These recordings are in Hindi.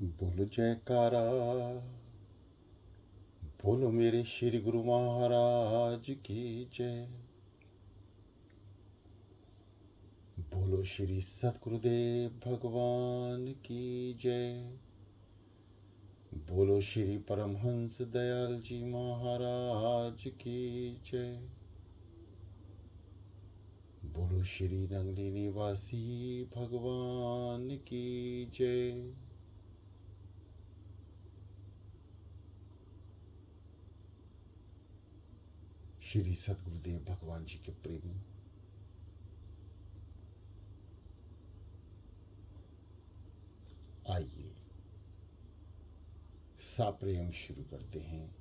बोलो जयकारा। बोलो मेरे श्री गुरु महाराज की जय। बोलो श्री सतगुरुदेव भगवान की जय। बोलो श्री परमहंस दयाल जी महाराज की जय। बोलो श्री नंगली निवासी भगवान की जय। श्री सतगुरुदेव भगवान जी के प्रेमी, आइए साप्रेम शुरू करते हैं।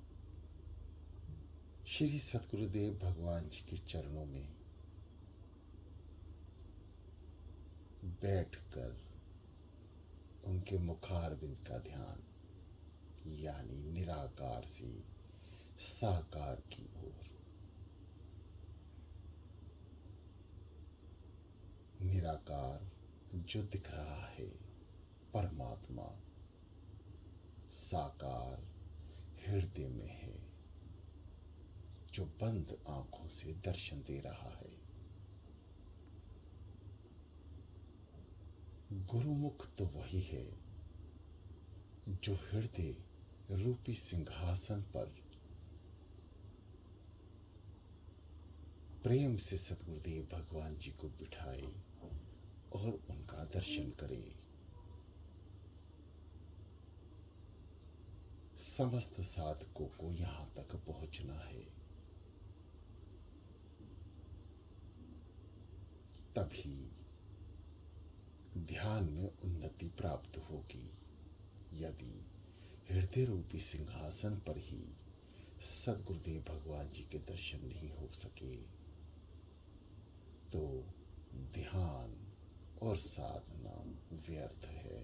श्री सतगुरुदेव भगवान जी के चरणों में बैठकर उनके मुखारविंद का ध्यान, यानी निराकार से साकार की ओर। निराकार जो दिख रहा है परमात्मा, साकार हृदय में है जो बंद आंखों से दर्शन दे रहा है। गुरुमुख तो वही है जो हृदय रूपी सिंहासन पर प्रेम से सतगुरुदेव भगवान जी को बिठाए और उनका दर्शन करे। समस्त साधकों को यहां तक पहुंचना है, तभी ध्यान में उन्नति प्राप्त होगी। यदि हृदय रूपी सिंहासन पर ही सदगुरुदेव भगवान जी के दर्शन नहीं हो सके तो ध्यान और साधना व्यर्थ है।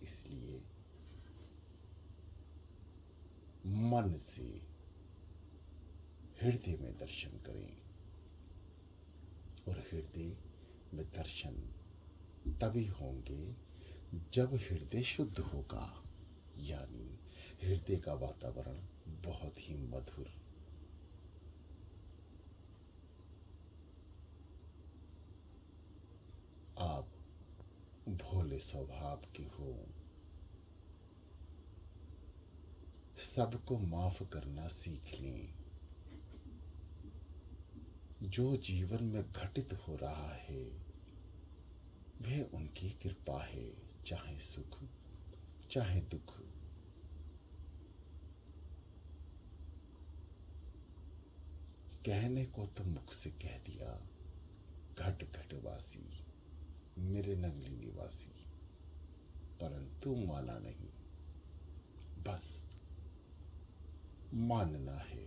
इसलिए मन से हृदय में दर्शन करें, और हृदय में दर्शन तभी होंगे जब हृदय शुद्ध होगा, यानी हृदय का वातावरण बहुत ही मधुर। आप भोले स्वभाव के हो, सबको माफ करना सीख लें। जो जीवन में घटित हो रहा है वह उनकी कृपा है, चाहे सुख चाहे दुख। कहने को तो मुख से कह दिया, घट घटवासी मेरे नगली निवासी, परंतु माना नहीं। बस मानना है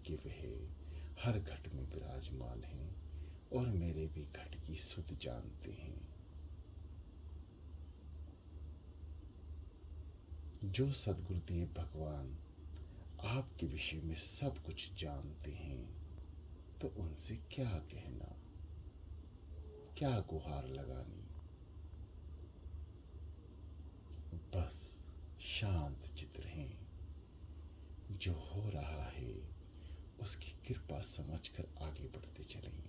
कि वह हर घट में विराजमान है और मेरे भी घट की सुध जानते हैं। जो सदगुरुदेव भगवान आपके विषय में सब कुछ जानते हैं तो उनसे क्या कहना, क्या गुहार लगानी। बस शांत चित्त रहें। जो हो रहा है उसकी कृपा समझकर आगे बढ़ते चलें।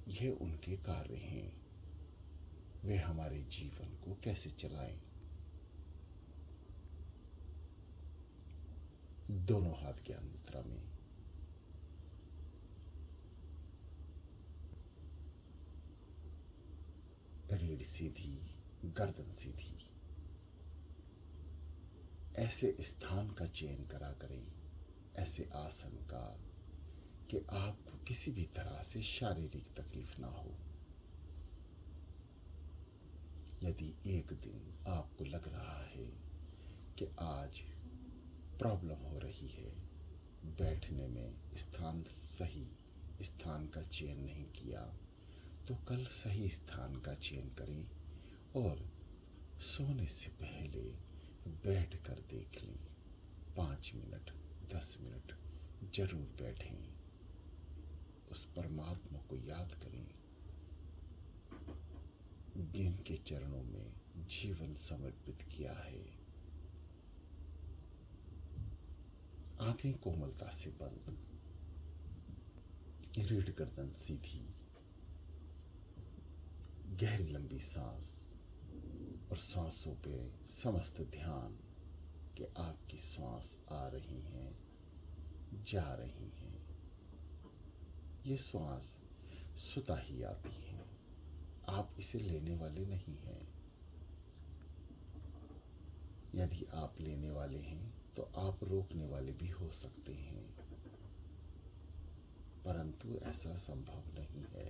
यह उनके कार्य हैं, वे हमारे जीवन को कैसे चलाएं। दोनों हाथ ज्ञान मुद्रा में, रीढ़ सीधी, गर्दन सीधी। ऐसे स्थान का चयन करा करें, ऐसे आसन का कि आपको किसी भी तरह से शारीरिक तकलीफ ना हो। यदि एक दिन आपको लग रहा है कि आज प्रॉब्लम हो रही है, बैठने में स्थान सही स्थान का चयन नहीं किया, तो कल सही स्थान का चयन करें और सोने से पहले बैठ कर देख लें। 5 मिनट 10 मिनट जरूर बैठें, उस परमात्मा को याद करें। जिनके चरणों में जीवन समर्पित किया है। आंखें कोमलता से बंद, रीढ़ गर्दन सीधी, गहरी लंबी सांस और सांसों पे समस्त ध्यान कि आपकी सांस आ रही हैं, जा रही हैं। ये श्वास स्वतः ही आती है, आप इसे लेने वाले नहीं हैं। यदि आप लेने वाले हैं तो आप रोकने वाले भी हो सकते हैं, परंतु ऐसा संभव नहीं है।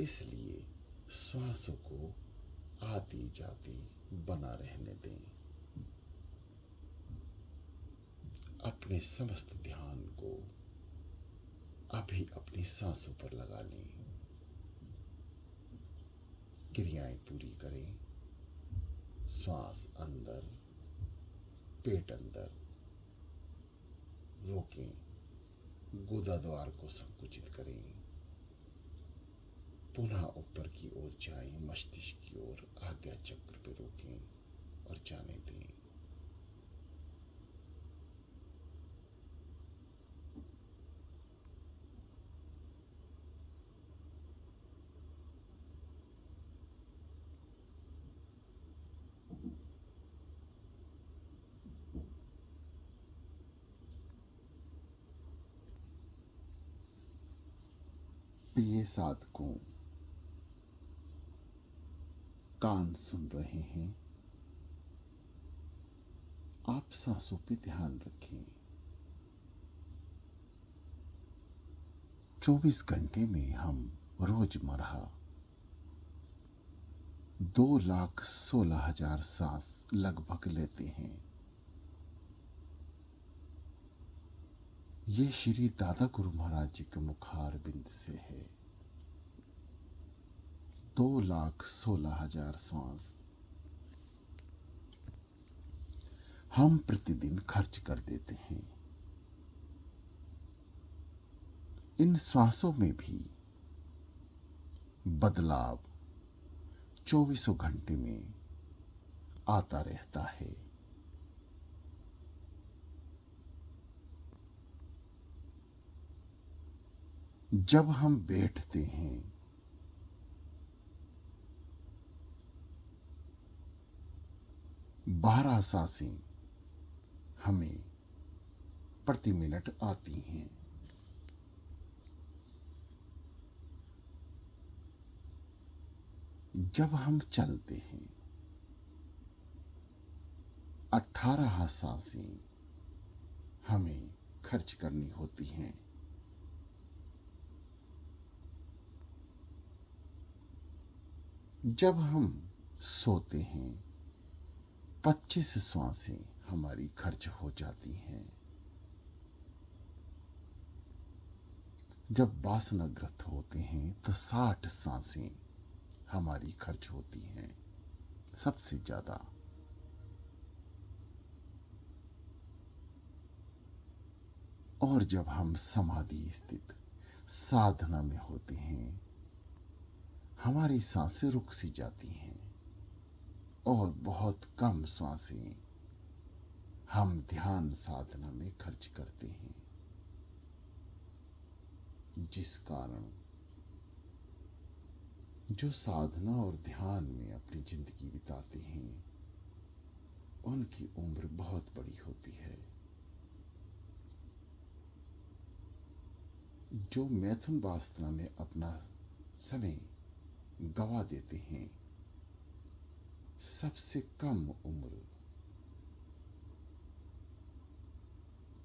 इसलिए श्वासों को आते जाते बना रहने दें। अपने समस्त ध्यान को अभी अपनी सांसों पर लगा लें। क्रियाएं पूरी करें। श्वास अंदर, पेट अंदर, रोकें, गुदा द्वार को संकुचित करें, पुनः ऊपर की ओर जाएं, मस्तिष्क की ओर, आज्ञा चक्र पे रोकें और जाने दें। प्रिय साधकों, कान सुन रहे हैं, आप सांसों पे ध्यान रखें। 24 घंटे में हम रोजमर्रा 2,16,000 सांस लगभग लेते हैं। ये श्री दादा गुरु महाराज जी के मुखार बिंद से है। 2,16,000 सांस हम प्रतिदिन खर्च कर देते हैं। इन श्वासों में भी बदलाव 24 घंटे में आता रहता है। जब हम बैठते हैं, बारह सांसें हमें प्रति मिनट आती हैं। जब हम चलते हैं, 18 सांसें हमें खर्च करनी होती हैं। जब हम सोते हैं, 25 सांसें हमारी खर्च हो जाती हैं। जब वासनाग्रस्त होते हैं तो 60 सांसें हमारी खर्च होती हैं, सबसे ज्यादा। और जब हम समाधि स्थित साधना में होते हैं, हमारी सांसें रुक सी जाती हैं और बहुत कम सांसें हम ध्यान साधना में खर्च करते हैं, जिस कारण जो साधना और ध्यान में अपनी जिंदगी बिताते हैं, उनकी उम्र बहुत बड़ी होती है। जो मैथुन वासना में अपना समय गवा देते हैं, सबसे कम उम्र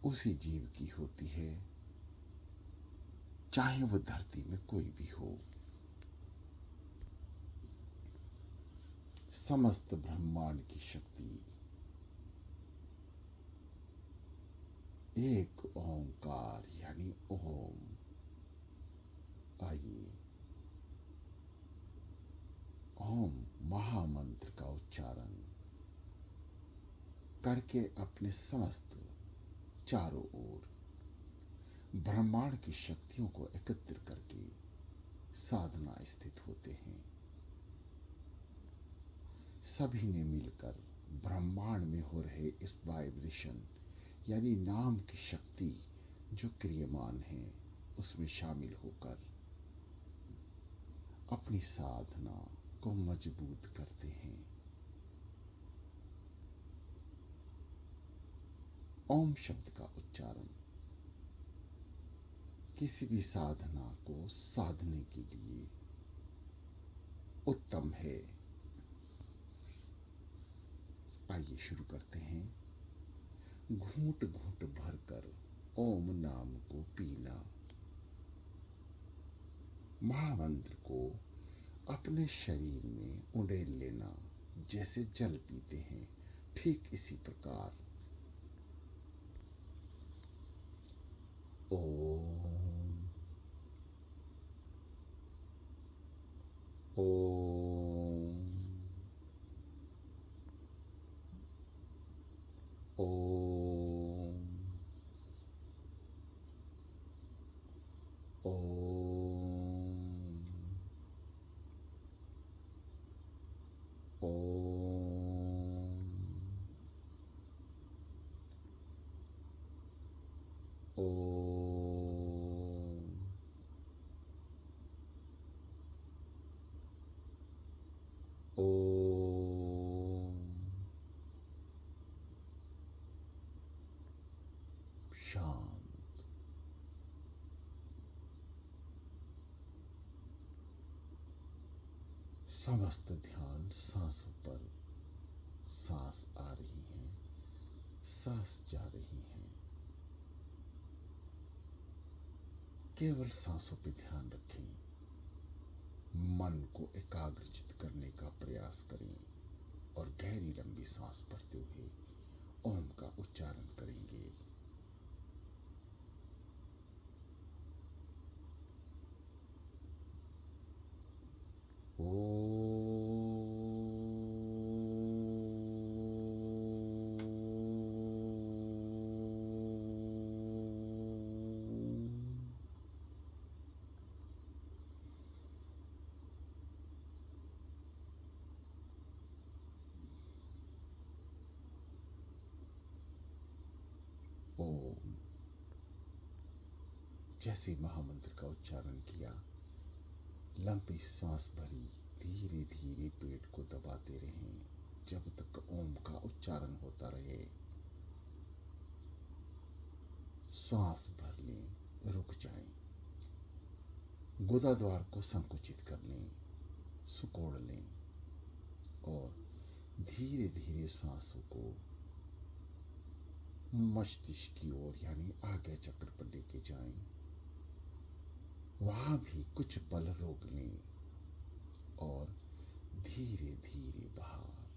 उसी जीव की होती है, चाहे वह धरती में कोई भी हो। समस्त ब्रह्मांड की शक्ति एक ओंकार यानी ओम। आइए ओम महामंत्र का उच्चारण करके अपने समस्त चारों ओर ब्रह्मांड की शक्तियों को एकत्र करके साधना स्थित होते हैं। सभी ने मिलकर ब्रह्मांड में हो रहे इस वाइब्रेशन यानी नाम की शक्ति जो क्रियमान है उसमें शामिल होकर अपनी साधना को मजबूत करते हैं। ओम शब्द का उच्चारण किसी भी साधना को साधने के लिए उत्तम है। आइए शुरू करते हैं। घूंट घूंट भरकर ओम नाम को पीना, महामंत्र को अपने शरीर में उड़ेल लेना। जैसे जल पीते हैं ठीक इसी प्रकार ओम ओम ओम ओम ओम ओम शांत। समस्त ध्यान सांसों पर। सांस आ रही है, सांस जा रही है। केवल सांसों पे ध्यान रखें। मन को एकाग्रचित करने का प्रयास करें और गहरी लंबी सांस भरते हुए ओम का उच्चारण करेंगे। ओम। जैसे महामंत्र का उच्चारण किया, लंबी सांस भरी, धीरे धीरे पेट को दबाते रहें जब तक ओम का उच्चारण होता रहे। श्वास भर लें, रुक जाएं, गुदा द्वार को संकुचित कर लें, सुकोड़ लें और धीरे धीरे श्वासों को मस्तिष्क की ओर यानी आज्ञा चक्र पर लेके जाएं। वहां भी कुछ पल रोक लें और धीरे धीरे बाहर,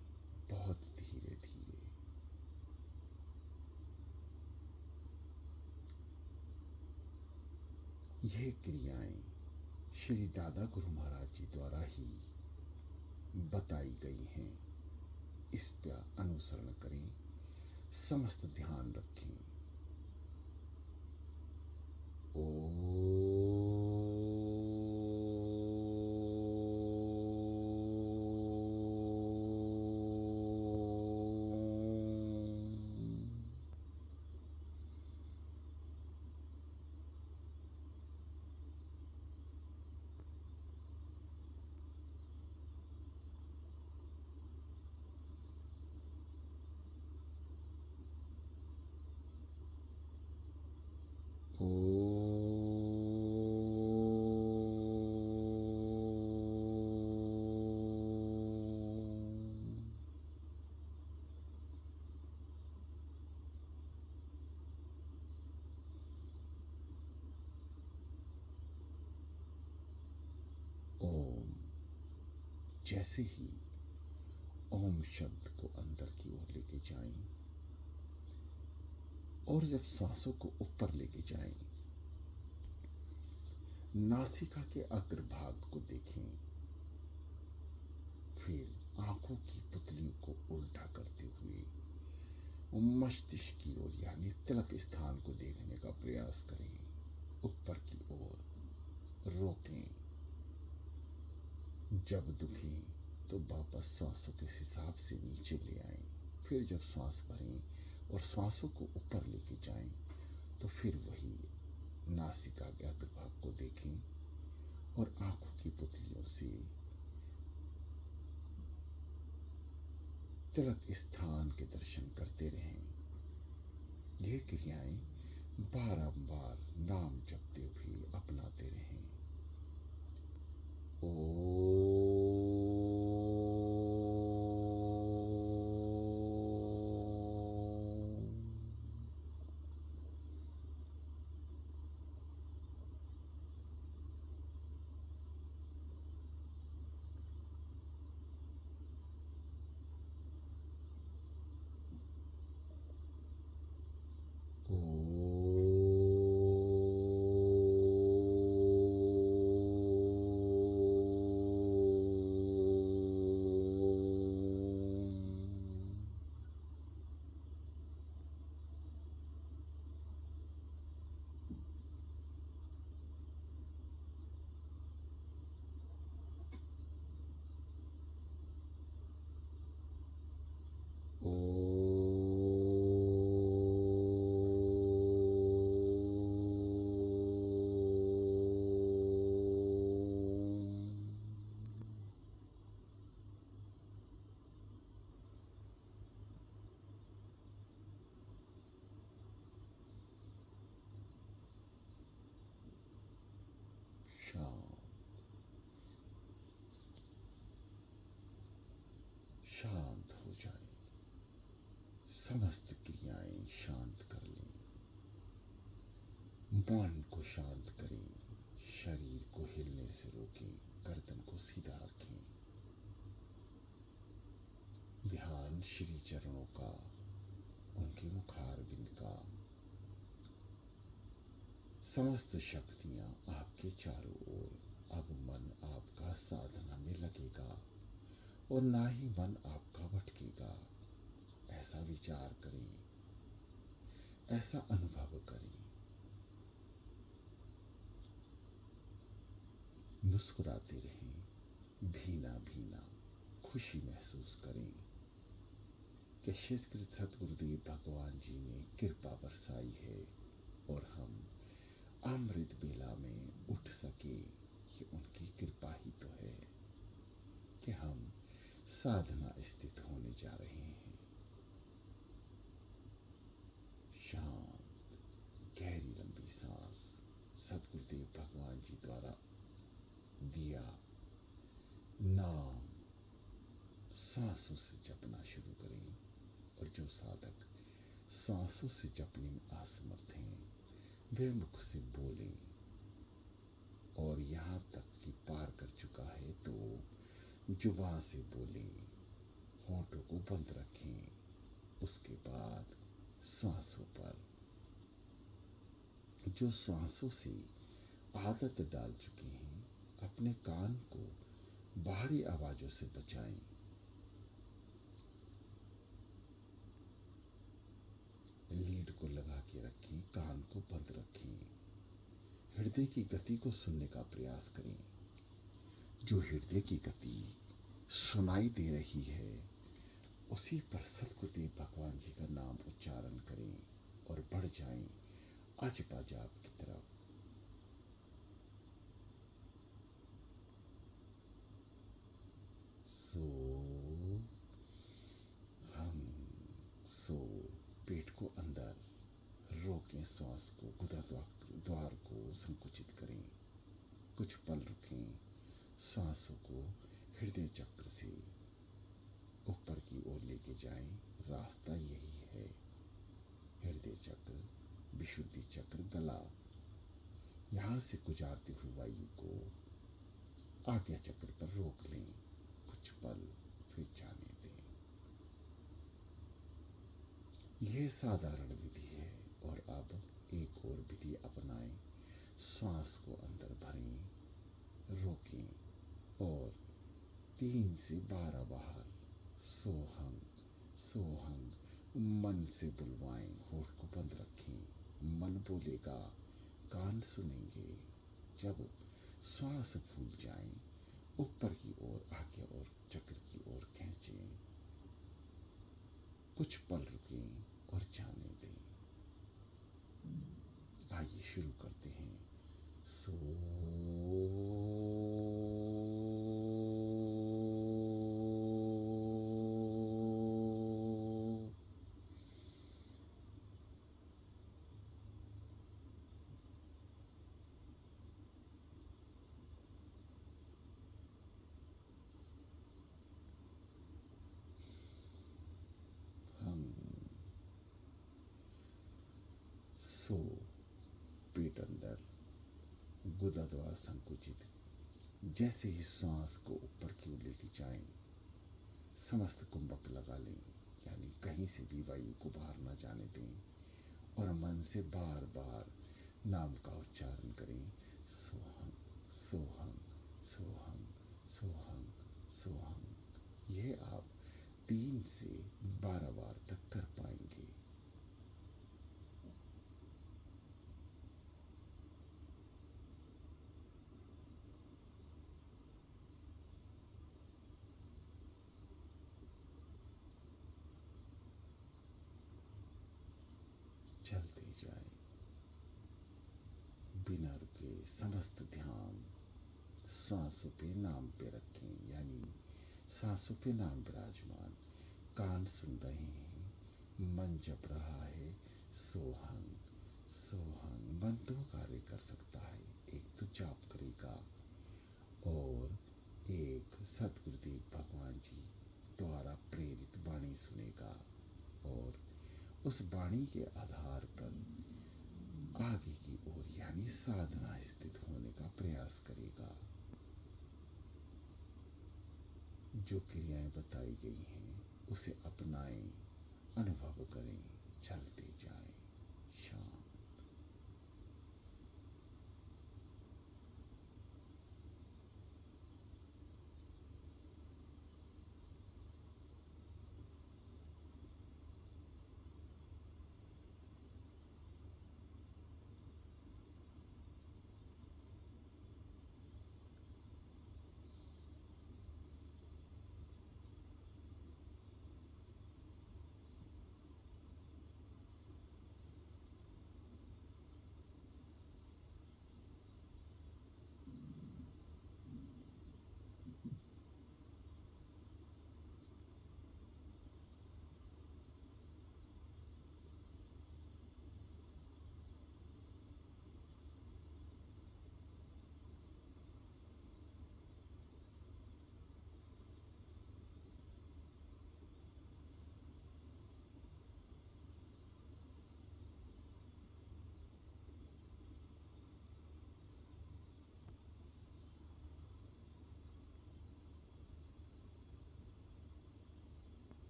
बहुत धीरे धीरे। ये क्रियाएं श्री दादा गुरु महाराज जी द्वारा ही बताई गई हैं। इस पर अनुसरण करें, समस्त ध्यान रखें। ओम। जैसे ही ओम शब्द को अंदर की ओर लेके जाएं और जब सांसों को ऊपर लेके जाएं, नासिका के अग्रभाग को देखें, फिर आंखों की पुतलियों को उल्टा करते हुए मस्तिष्क की ओर यानी तिलक स्थान को देखने का प्रयास करें। ऊपर की ओर रोकें, जब दुखी तो वापस श्वासों के हिसाब से नीचे ले आएं। फिर जब श्वास भरें और श्वासों को ऊपर लेके जाएं तो फिर वही नासिका के अग्रभाग को देखें और आंखों की पुतलियों से तिलक स्थान के दर्शन करते रहें। ये क्रियाएं बारंबार नाम जपते हुए अपनाते रहें। ओ शांत हो जाए। समस्त क्रियाएं शांत कर लें। मन को शांत करें। शरीर को हिलने से रोकें। गर्दन को सीधा रखें। ध्यान श्री चरणों का, उनके मुखारविंद का। समस्त शक्तियां आपके चारों ओर। अब मन आपका साधना में लगेगा और ना ही मन आपका भटकेगा। ऐसा विचार करें, ऐसा अनुभव करें। मुस्कुराते रहें। भीना भीना खुशी महसूस करें कि श्रीकृत सतगुरुदेव भगवान जी ने कृपा बरसाई है और हम अमृत बेला में उठ सके। ये उनकी कृपा ही तो है कि हम साधना स्थित होने जा रहे हैं। शांत गहरी लंबी सांस सतगुरुदेव भगवान जी द्वारा दिया नाम सांसों से जपना शुरू करें। और जो साधक सांसों से जपने में असमर्थ हैं वे मुख से बोलें। और यहाँ तक कि पार कर चुका है तो जुबान से बोलें। होंठों को बंद रखें। उसके बाद श्वासों पर, जो श्वासों से आदत डाल चुके हैं, अपने कान को बाहरी आवाजों से बचाएं। लीड को लगा के रखें। कान को बंद रखें। हृदय की गति को सुनने का प्रयास करें। जो हृदय की गति सुनाई दे रही है उसी पर सतगुरुदेव भगवान जी का नाम उच्चारण करें और बढ़ जाएं अजपा जाप की तरफ। सो हम सो पेट को अंदर रोकें। श्वास को, गुदा द्वार को संकुचित करें। कुछ पल रुकें। श्वासों को हृदय चक्र से ऊपर की ओर लेके जाएं। रास्ता यही है। हृदय चक्र, विशुद्धि चक्र, गला, यहाँ से गुजारती हुई वायु को आज्ञा चक्र पर रोक लें। कुछ पल फिर जाने दें। यह साधारण विधि है। और अब एक और विधि अपनाएं। श्वास को अंदर भरें, रोकें और 3 से 12 बाहर सोहंग सोहंग मन से बुलवाएं। होठ को बंद रखें। मन बोलेगा, कान सुनेंगे। जब श्वास भूल जाएं ऊपर की ओर आगे और चक्र की ओर खींचें। कुछ पल रुकें और जाने दें। आइए शुरू करते हैं। सो हम सो पेट अंदर, गुदा द्वार संकुचित। जैसे ही श्वास को ऊपर की ओर लेके जाएं, समस्त कुंभक लगा लें, यानी कहीं से भी वायु को बाहर ना जाने दें और मन से बार बार नाम का उच्चारण करें। सोहम सोहम सोहम सोहम सोहम। यह आप 3 से 12 बार तक कर पाएंगे। चलते जाएं, बिना रुके समस्त ध्यान सांसों पे नाम पे रखें, यानी सांसों पे नाम विराजमान। कान सुन रहे हैं, मन जप रहा है सोहंग सोहंग। मन 2 कार्य कर सकता है, एक तो जाप करेगा और एक सतगुरुदेव भगवान जी द्वारा प्रेरित वाणी सुनेगा और उस वाणी के आधार पर आगे की ओर यानी साधना स्थित होने का प्रयास करेगा। जो क्रियाएं बताई गई हैं उसे अपनाएं, अनुभव करें, चलते जाएं। शांत।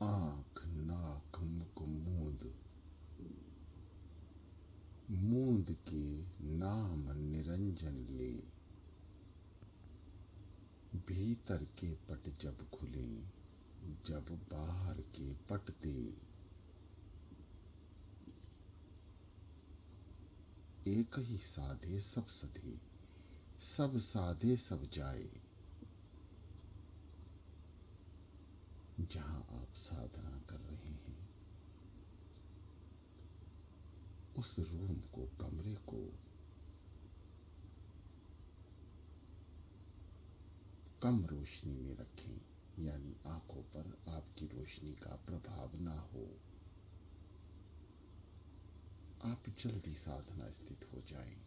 आंख नाक मुख मूंद, मूंद के नाम निरंजन ले। भीतर के पट जब खुले, जब बाहर के पट दे। एक ही साधे सब सधे, सब साधे सब जाए। जहां आप साधना कर रहे हैं उस रूम को, कमरे को कम रोशनी में रखें, यानी आंखों पर आपकी रोशनी का प्रभाव ना हो। आप जल्दी साधना स्थित हो जाएं।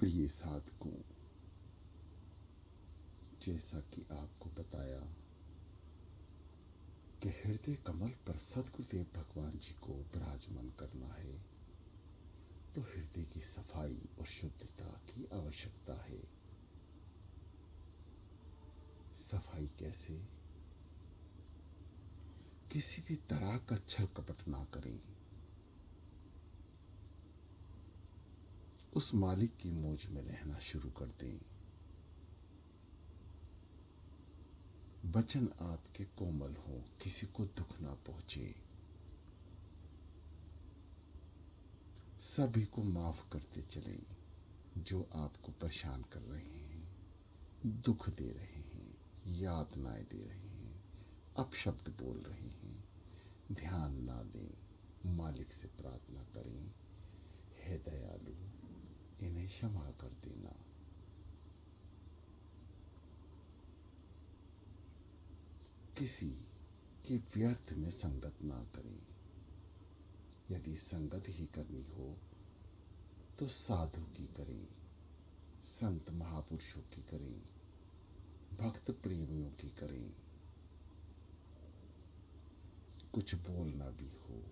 प्रिय साधकों, जैसा कि आपको बताया कि हृदय कमल पर सद्गुरुदेव भगवान जी को विराजमान करना है तो हृदय की सफाई और शुद्धता की आवश्यकता है। सफाई कैसे? किसी भी तरह का छल कपट ना करें। उस मालिक की मौज में रहना शुरू कर दें। वचन आपके कोमल हो, किसी को दुख ना पहुंचे। सभी को माफ करते चलें जो आपको परेशान कर रहे हैं, दुख दे रहे हैं, यातनाएं दे रहे हैं, अपशब्द बोल रहे हैं। ध्यान ना दें, मालिक से प्रार्थना करें, हे दयालु इन्हें क्षमा कर देना। किसी की व्यर्थ में संगत ना करें। यदि संगत ही करनी हो तो साधु की करें, संत महापुरुषों की करें, भक्त प्रेमियों की करें। कुछ बोलना भी हो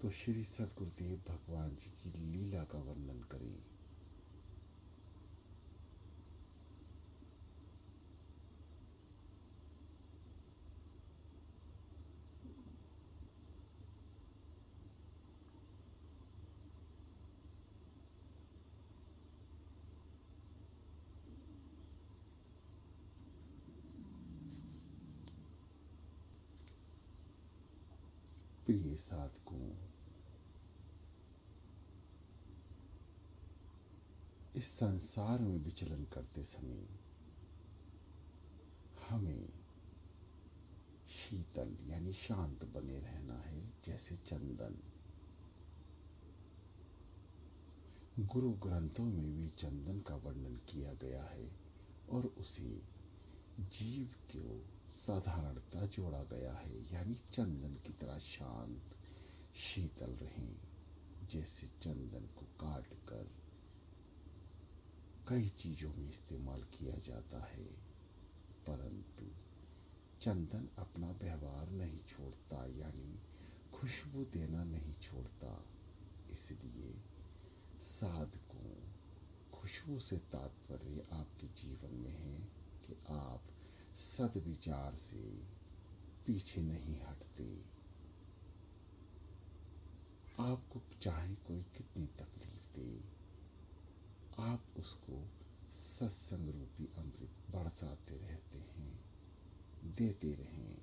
तो श्री सद्गुरुदेव भगवान जी की लीला का वर्णन करें। प्रिय साधकों, इस संसार में विचलन करते समय हमें शीतल यानी शांत बने रहना है, जैसे चंदन। गुरु ग्रंथों में भी चंदन का वर्णन किया गया है और उसे जीव को साधारणता जोड़ा गया है, यानी चंदन की तरह शांत शीतल रहें। जैसे चंदन को काट कर कई चीजों में इस्तेमाल किया जाता है, परंतु चंदन अपना व्यवहार नहीं छोड़ता, यानी खुशबू देना नहीं छोड़ता। इसलिए साधकों, खुशबू से तात्पर्य आपके जीवन में है कि आप सद्विचार से पीछे नहीं हटते। आपको चाहे कोई कितनी तकलीफ दे, आप उसको सत्संग रूपी अमृत बरसाते रहते हैं, देते रहें।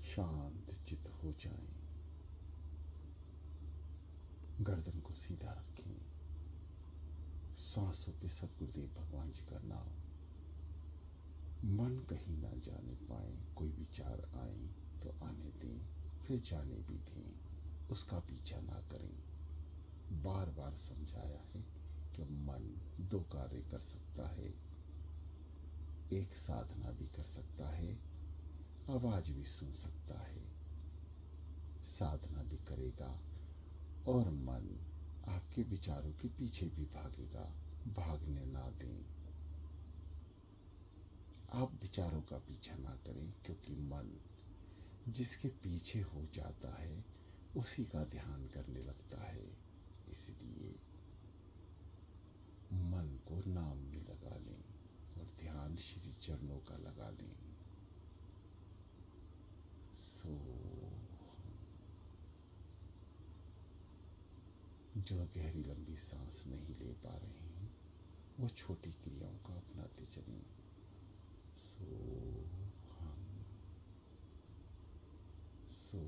शांत चित हो जाएं, गर्दन को सीधा रखें, सांसों पे सद्गुरुदेव भगवान जी का नाम, मन कहीं ना जाने पाए। कोई विचार आए तो आने दें, फिर जाने भी दें, उसका पीछा ना करें। बार बार समझाया है कि मन दो कार्य कर सकता है, एक साधना भी कर सकता है, आवाज भी सुन सकता है। साधना भी करेगा और मन आपके विचारों के पीछे भी भागेगा। भागने ना दें। आप विचारों का पीछा ना करें, क्योंकि मन जिसके पीछे हो जाता है उसी का ध्यान करने लगता है। इसलिए मन को नाम में लगा लें और ध्यान श्री चरणों का लगा लें। सो जो गहरी लंबी सांस नहीं ले पा रहे हैं वो छोटी क्रियाओं का अपनाते चलें। सो हम सो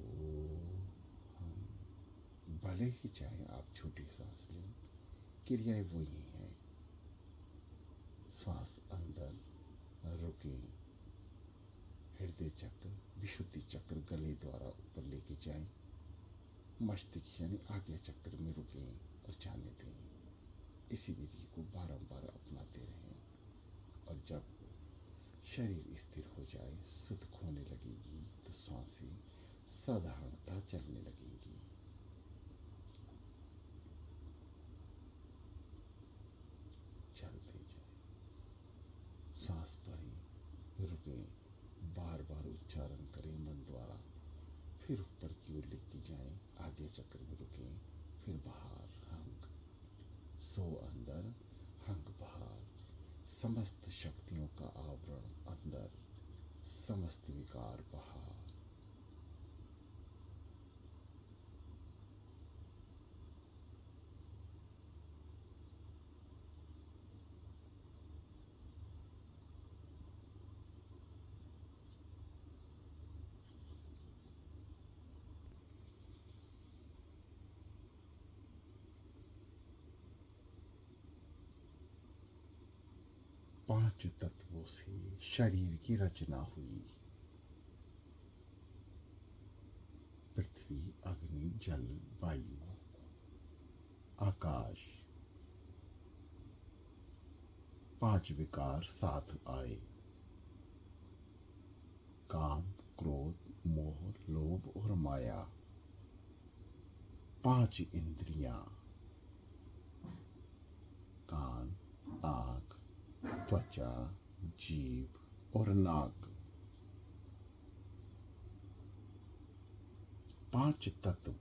हम भले ही चाहे आप छोटी सांस लें, क्रियाएं वही हैं। श्वास अंदर रुकें, हृदय चक्र विशुद्धि चक्र गले द्वारा ऊपर लेके जाएं, मस्तिष्क यानी आज्ञा चक्र में रुकें और जाने दें। इसी विधि को बारंबार अपनाते रहें और जब शरीर स्थिर हो जाए, सुध खोने लगेगी तो सांसें साधारणता चलने लगेंगी। चलते जाए, सांस भरें, रुकें, बार बार उच्चारण करें मन द्वारा, फिर ऊपर की ओर लेके जाएं, आगे चक्र में रुकें, फिर बाहर हंग, सो अंदर, हंग बाहर, समस्त शक्तियों का आवरण अंदर, समस्त विकार बाहर। 5 तत्वों से शरीर की रचना हुई। पृथ्वी, अग्नि, जल, वायु, आकाश। 5 विकार साथ आए, काम, क्रोध, मोह, लोभ और माया। 5 इंद्रियां, कान, आँख, त्वचा, जीभ और नाक। 5 तत्व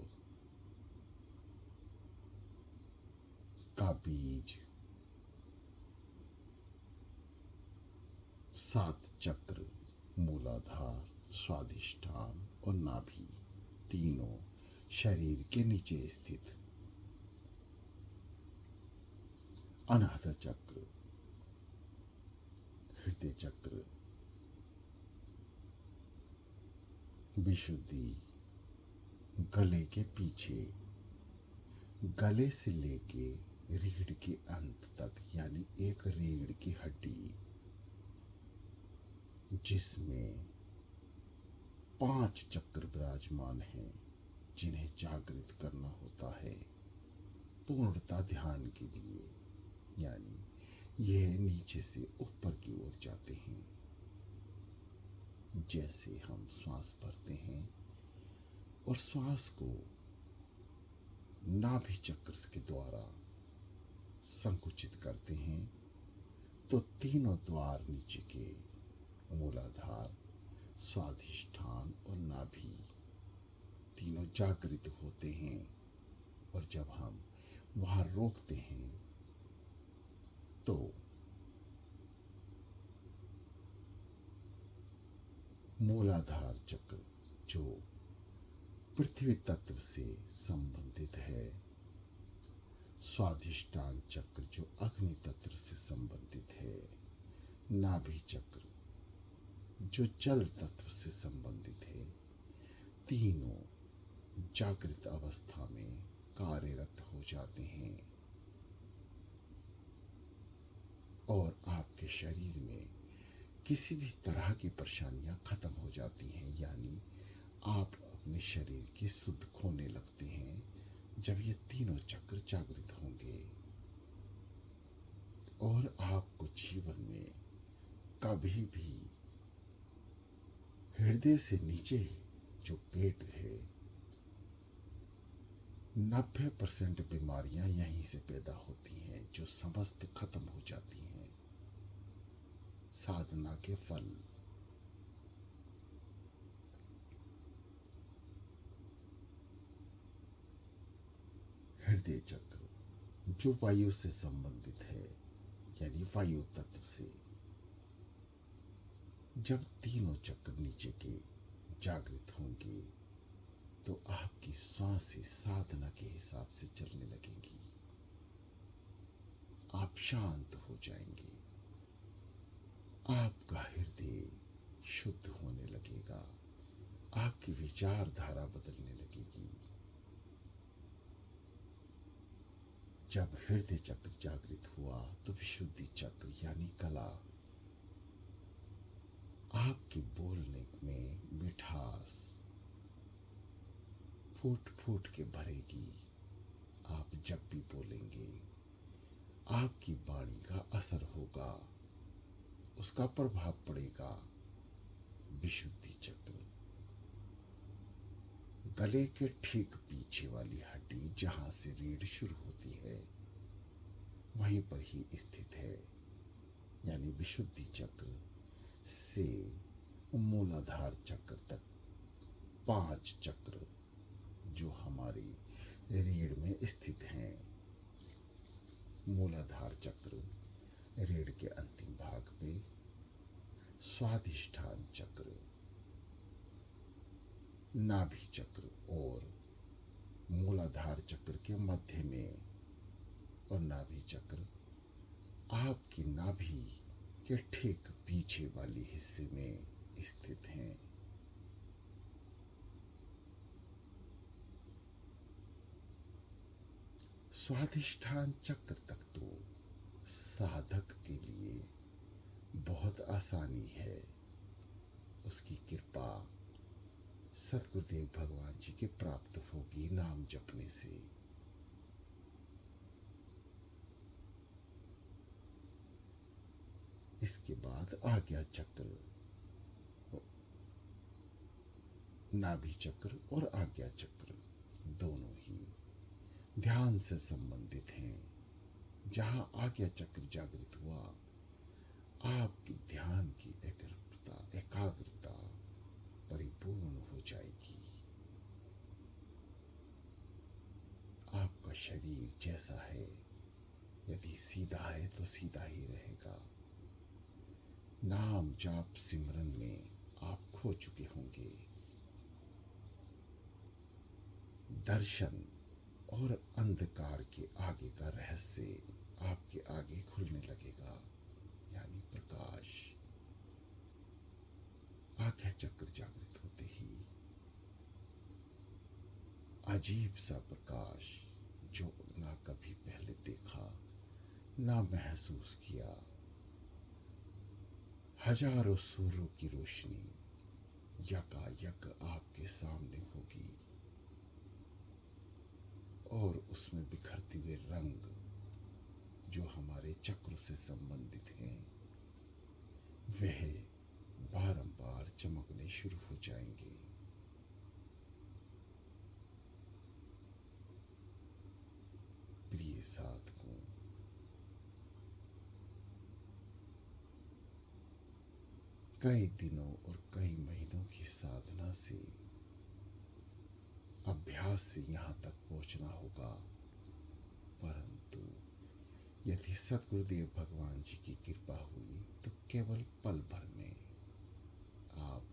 का बीज, 7 चक्र, मूलाधार, स्वादिष्ठान और नाभि, तीनों शरीर के नीचे स्थित। अनाहत चक्र, हृदय चक्र, विशुद्धि, गले के पीछे, गले से लेके रीढ़ के अंत तक, यानी एक रीढ़ की हड्डी, जिसमें 5 चक्र विराजमान हैं, जिन्हें जागृत करना होता है पूर्णता ध्यान के लिए। यानी यह नीचे से ऊपर की ओर जाते हैं। जैसे हम श्वास भरते हैं और श्वास को नाभि चक्र के द्वारा संकुचित करते हैं, तो तीनों द्वार नीचे के, मूलाधार, स्वादिष्ठान और नाभि, तीनों जागृत होते हैं। और जब हम वहां रोकते हैं तो मूलाधार चक्र, जो पृथ्वी तत्व से संबंधित है, स्वादिष्ठान चक्र जो अग्नि तत्व से संबंधित है, नाभि चक्र जो जल तत्व से संबंधित है, तीनों जागृत अवस्था में कार्यरत हो जाते हैं और आपके शरीर में किसी भी तरह की परेशानियां खत्म हो जाती हैं। यानी आप अपने शरीर की शुद्ध खोने लगते हैं जब ये तीनों चक्र जागृत होंगे। और आपको जीवन में कभी भी हृदय से नीचे जो पेट है, 90% बीमारियां यहीं से पैदा होती हैं, जो समस्त खत्म हो जाती हैं साधना के फल। हृदय चक्र जो वायु से संबंधित है, यानी वायु तत्व से। जब तीनों चक्र नीचे के जागृत होंगे तो आपकी सांसें साधना के हिसाब से चलने लगेंगी। आप शांत हो जाएंगे, आपका हृदय शुद्ध होने लगेगा, आपकी विचारधारा बदलने लगेगी। जब हृदय चक्र जागृत हुआ तो विशुद्धि चक्र यानी कला आपके बोलने में मिठास फूट फूट के भरेगी। आप जब भी बोलेंगे आपकी वाणी का असर होगा, उसका प्रभाव पड़ेगा। विशुद्धि चक्र गले के ठीक पीछे वाली हड्डी जहां से रीढ़ शुरू होती है वहीं पर ही स्थित है। यानी विशुद्धि चक्र से मूलाधार चक्र तक 5 चक्र जो हमारी रीढ़ में स्थित हैं। मूलाधार चक्र रीढ़ के अंतिम भाग पे, स्वाधिष्ठान चक्र, नाभि चक्र और मूलाधार चक्र के मध्य में, और नाभि चक्र आपकी नाभि के ठीक पीछे वाले हिस्से में स्थित हैं। स्वाधिष्ठान चक्र तक तो साधक के लिए बहुत आसानी है। उसकी कृपा सतगुरुदेव भगवान जी की प्राप्त होगी नाम जपने से। इसके बाद आज्ञा चक्र, नाभि चक्र और आज्ञा चक्र दोनों ही ध्यान से संबंधित हैं। जहां आज्ञा चक्र जागृत हुआ, आपकी ध्यान की एकाग्रता परिपूर्ण हो जाएगी। आपका शरीर जैसा है, यदि सीधा है तो सीधा ही रहेगा। नाम जाप सिमरन में आप खो चुके होंगे। दर्शन और अंधकार के आगे का रहस्य आपके आगे खुलने लगेगा, यानी प्रकाश। आज्ञा चक्र जागृत होते ही अजीब सा प्रकाश जो ना कभी पहले देखा ना महसूस किया, हजारों सूर्यों की रोशनी यकायक आपके सामने होगी और उसमें बिखरते हुए रंग जो हमारे चक्र से संबंधित हैं वह बारंबार चमकने शुरू हो जाएंगे। प्रिय साधकों, कई दिनों और कई महीनों की साधना से, अभ्यास से यहाँ तक पहुँचना होगा। परंतु यदि सतगुरुदेव भगवान जी की कृपा हुई तो केवल पल भर में आप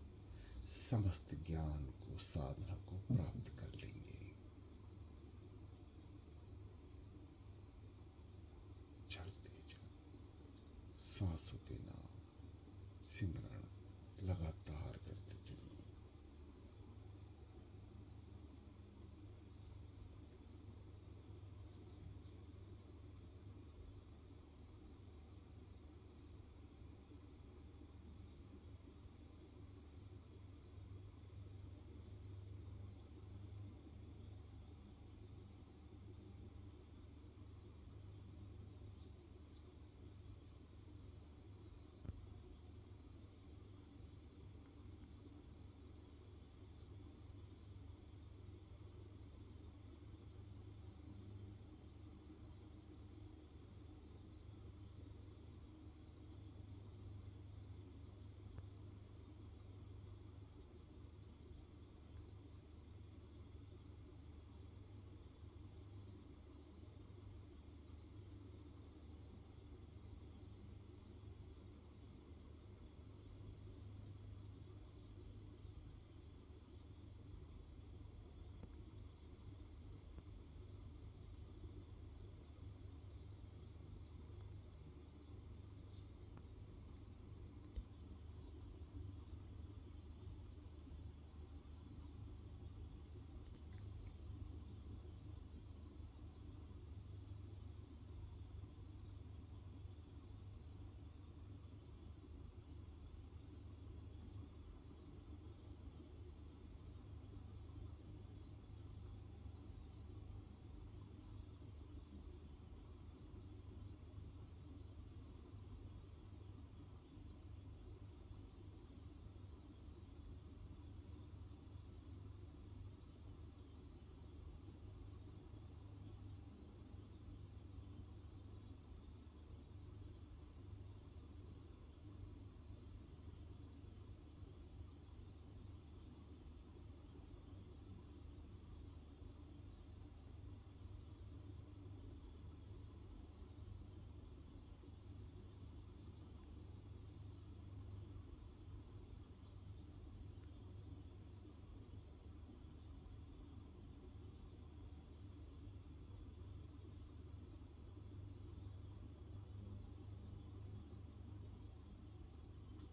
समस्त ज्ञान को, साधना को प्राप्त कर लेंगे। चलते जाओ, सांसों के नाम सिमरण लगातार करते चलिए।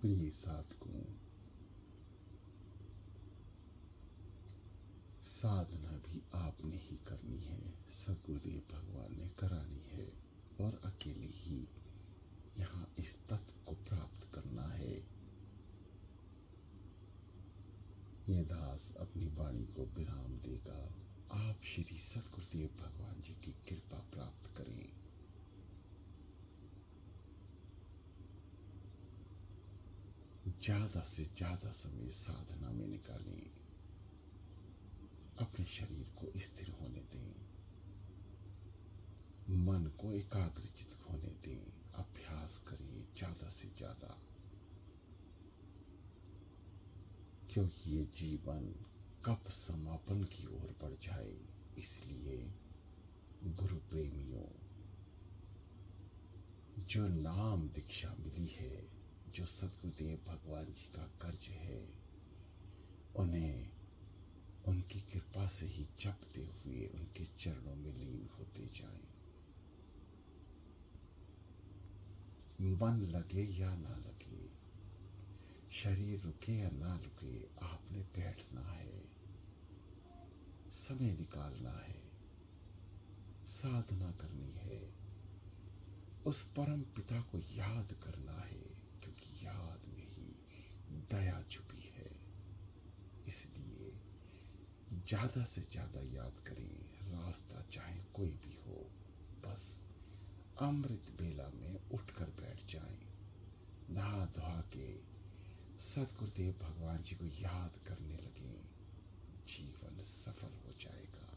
प्रिय साधकों, साधना भी आपने ही करनी है, सदगुरुदेव भगवान ने करानी है और अकेले ही यहाँ इस तत्व को प्राप्त करना है। ये दास अपनी वाणी को विराम देगा। आप श्री सदगुरुदेव भगवान जी की कृपा प्राप्त करें। ज्यादा से ज्यादा समय साधना में निकालें। अपने शरीर को स्थिर होने दें, मन को एकाग्रचित होने दें। अभ्यास करें ज्यादा से ज्यादा, क्योंकि ये जीवन कब समापन की ओर बढ़ जाए। इसलिए गुरु प्रेमियों, जो नाम दीक्षा मिली है, जो सदगुरुदेव भगवान जी का कर्ज है, उन्हें उनकी कृपा से ही जपते हुए उनके चरणों में लीन होते जाएं। मन लगे या ना लगे, शरीर रुके या ना रुके, आपने बैठना है, समय निकालना है, साधना करनी है, उस परम पिता को याद करना है, क्योंकि याद में ही दया छुपी है। इसलिए ज्यादा से ज्यादा याद करें। रास्ता चाहे कोई भी हो, बस अमृत बेला में उठकर बैठ जाएं। नहा धोआ के सदगुरुदेव भगवान जी को याद करने लगें। जीवन सफल हो जाएगा।